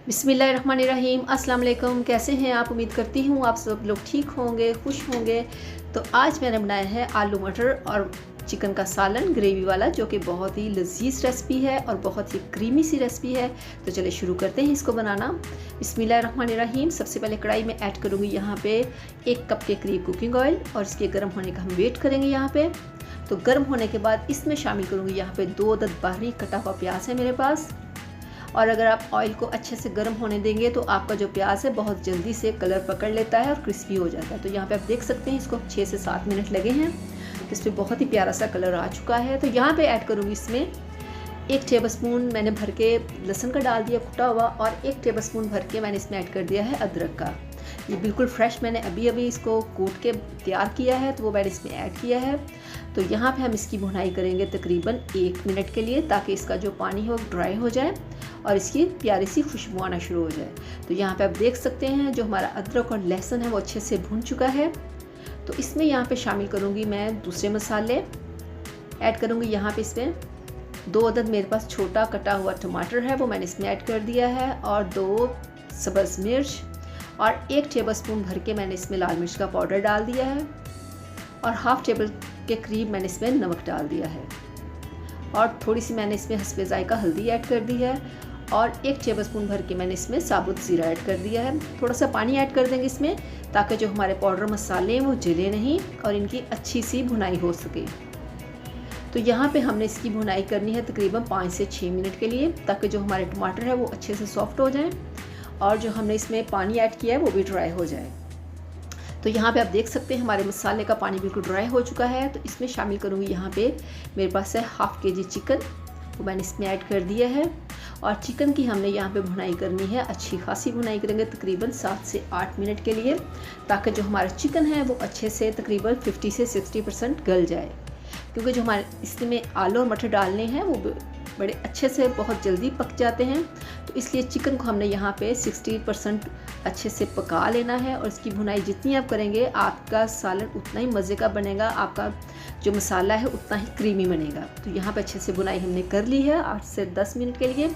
बिस्मिल्लाहिर्रहमानिर्रहीम। अस्सलाम वालेकुम। कैसे हैं आप? उम्मीद करती हूँ आप सब लोग ठीक होंगे, खुश होंगे। तो आज मैंने बनाया है आलू मटर और चिकन का सालन ग्रेवी वाला, जो कि बहुत ही लजीज रेसिपी है और बहुत ही क्रीमी सी रेसिपी है। तो चलिए शुरू करते हैं इसको बनाना। बिस्मिल्लाहिर्रहमानिर्रहीम। सबसे पहले कढ़ाई में ऐड करूँगी यहाँ पे 1 कप के करीब कुकिंग ऑयल, और इसके गर्म होने का हम वेट करेंगे यहाँ पे। तो गर्म होने के बाद इसमें शामिल करूँगी यहाँ पे 2 अदद बारीक कटा हुआ प्याज है मेरे पास। और अगर आप ऑयल को अच्छे से गर्म होने देंगे तो आपका जो प्याज है बहुत जल्दी से कलर पकड़ लेता है और क्रिस्पी हो जाता है। तो यहाँ पे आप देख सकते हैं इसको 6 से 7 मिनट लगे हैं। तो इस पर बहुत ही प्यारा सा कलर आ चुका है। तो यहाँ पे ऐड करूँगी इसमें 1 टेबलस्पून मैंने भर के लहसुन का डाल दिया कुटा हुआ, और 1 टेबलस्पून भर के मैंने इसमें ऐड कर दिया है अदरक का। ये बिल्कुल फ्रेश मैंने अभी इसको कूट के तैयार किया है, तो वो मैंने इसमें ऐड किया है। तो यहाँ पे हम इसकी भुनाई करेंगे तकरीबन 1 मिनट के लिए, ताकि इसका जो पानी हो ड्राई हो जाए और इसकी प्यारी सी खुशबू आना शुरू हो जाए। तो यहाँ पे आप देख सकते हैं जो हमारा अदरक और लहसुन है वो अच्छे से भुन चुका है। तो इसमें यहाँ पे शामिल करूँगी मैं दूसरे मसाले ऐड करूँगी। यहाँ पे इसमें 2 अदद मेरे पास छोटा कटा हुआ टमाटर है, वो मैंने इसमें ऐड कर दिया है, और 2 सब्ज़ मिर्च, और 1 टेबलस्पून भर के मैंने इसमें लाल मिर्च का पाउडर डाल दिया है, और हाफ़ टेबल के करीब मैंने इसमें नमक डाल दिया है, और थोड़ी सी मैंने इसमें हस्बे जायका हल्दी ऐड कर दी है, और 1 टेबलस्पून भर के मैंने इसमें साबुत ज़ीरा ऐड कर दिया है। थोड़ा सा पानी ऐड कर देंगे इसमें, ताकि जो हमारे पाउडर मसाले हैं वो जले नहीं और इनकी अच्छी सी भुनाई हो सके। तो यहाँ पे हमने इसकी भुनाई करनी है तकरीबन 5 से 6 मिनट के लिए, ताकि जो हमारे टमाटर है वो अच्छे से सॉफ्ट हो जाए और जो हमने इसमें पानी ऐड किया है वो भी ड्राई हो जाए। तो यहाँ पे आप देख सकते हैं हमारे मसाले का पानी बिल्कुल ड्राई हो चुका है। तो इसमें शामिल करूँगी यहाँ पे मेरे पास है हाफ़ केजी चिकन, वो मैंने इसमें ऐड कर दिया है। और चिकन की हमने यहाँ पे भुनाई करनी है, अच्छी खासी भुनाई करेंगे तकरीबन 7 से 8 मिनट के लिए, ताकि जो हमारा चिकन है वो अच्छे से तकरीबन 50 से 60% गल जाए। क्योंकि जो हमारे इसमें आलू और मटर डालने हैं वो बड़े अच्छे से बहुत जल्दी पक जाते हैं, तो इसलिए चिकन को हमने यहाँ पे 60% अच्छे से पका लेना है। और इसकी भुनाई जितनी आप करेंगे आपका सालन उतना ही मज़े का बनेगा, आपका जो मसाला है उतना ही क्रीमी बनेगा। तो यहाँ पे अच्छे से भुनाई हमने कर ली है 8 से 10 मिनट के लिए।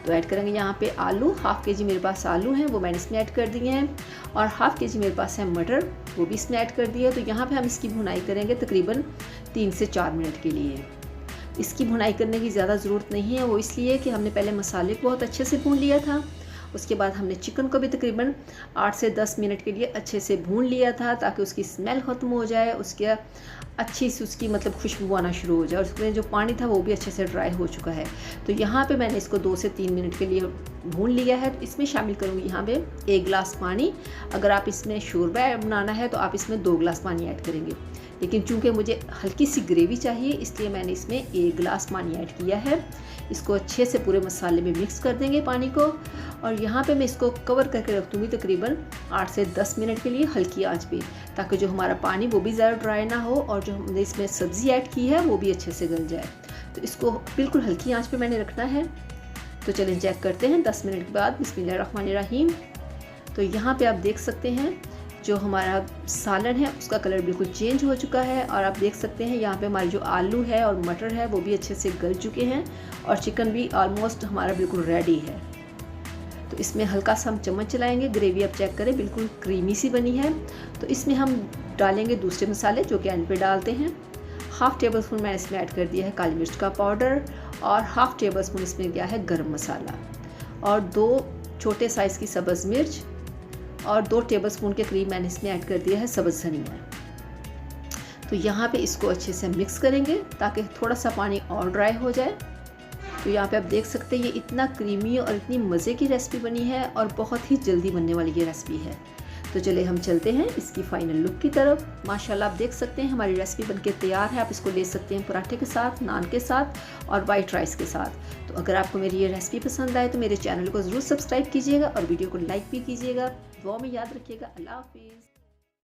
तो ऐड करेंगे यहाँ पे आलू, हाफ़ केजी मेरे पास आलू हैं वो मैंने इसमें ऐड कर दिए हैं, और हाफ़ केजी मेरे पास है मटर, वो भी इसमें ऐड कर दिया। तो यहाँ पर हम इसकी भुनाई करेंगे तकरीबन 3 से 4 मिनट के लिए। इसकी भुनाई करने की ज़्यादा ज़रूरत नहीं है, वो इसलिए कि हमने पहले मसाले को बहुत अच्छे से भून लिया था। उसके बाद हमने चिकन को भी तकरीबन 8 से 10 मिनट के लिए अच्छे से भून लिया था, ताकि उसकी स्मेल ख़त्म हो जाए, उसके अच्छी सी उसकी मतलब खुशबू आना शुरू हो जाए, और उसमें जो पानी था वो भी अच्छे से ड्राई हो चुका है। तो यहाँ पे मैंने इसको 2 से 3 मिनट के लिए भून लिया है। तो इसमें शामिल करूँगी यहाँ पे 1 गिलास पानी। अगर आप इसमें शोरबा बनाना है तो आप इसमें 2 गिलास पानी ऐड करेंगे, लेकिन चूंकि मुझे हल्की सी ग्रेवी चाहिए इसलिए मैंने इसमें 1 गिलास पानी ऐड किया है। इसको अच्छे से पूरे मसाले में मिक्स कर देंगे पानी को, और यहाँ पे मैं इसको कवर करके रख दूँगी तकरीबन 8 से 10 मिनट के लिए हल्की आंच पे, ताकि जो हमारा पानी वो भी ज़्यादा ड्राई ना हो और जो हमने इसमें सब्ज़ी ऐड की है वो भी अच्छे से गल जाए। तो इसको बिल्कुल हल्की आँच पर मैंने रखना है। तो चलें चेक करते हैं 10 मिनट के बाद। बिस्मिल्लाहिर्रहमानिर्रहीम। तो यहाँ पर आप देख सकते हैं जो हमारा सालन है उसका कलर बिल्कुल चेंज हो चुका है, और आप देख सकते हैं यहाँ पे हमारे जो आलू है और मटर है वो भी अच्छे से गल चुके हैं, और चिकन भी ऑलमोस्ट हमारा बिल्कुल रेडी है। तो इसमें हल्का सा हम चम्मच चलाएंगे, ग्रेवी आप चेक करें बिल्कुल क्रीमी सी बनी है। तो इसमें हम डालेंगे दूसरे मसाले जो कि एंड पे डालते हैं। हाफ़ टेबल स्पून मैंने इसमें ऐड कर दिया है काली मिर्च का पाउडर, और हाफ़ टेबल स्पून इसमें गया है गर्म मसाला, और 2 छोटे साइज़ की सब्ज़ मिर्च, और 2 टेबलस्पून के करीब मैंने इसमें ऐड कर दिया है सब्ज़ धनिया। तो यहाँ पे इसको अच्छे से मिक्स करेंगे ताकि थोड़ा सा पानी और ड्राई हो जाए। तो यहाँ पे आप देख सकते हैं ये इतना क्रीमी और इतनी मज़े की रेसिपी बनी है, और बहुत ही जल्दी बनने वाली ये रेसिपी है। तो चले हम चलते हैं इसकी फ़ाइनल लुक की तरफ। माशाल्लाह आप देख सकते हैं हमारी रेसिपी बनके तैयार है। आप इसको ले सकते हैं पराठे के साथ, नान के साथ और वाइट राइस के साथ। तो अगर आपको मेरी ये रेसिपी पसंद आए तो मेरे चैनल को ज़रूर सब्सक्राइब कीजिएगा और वीडियो को लाइक भी कीजिएगा। दुआ में याद रखिएगा। अल्लाह हाफिज़।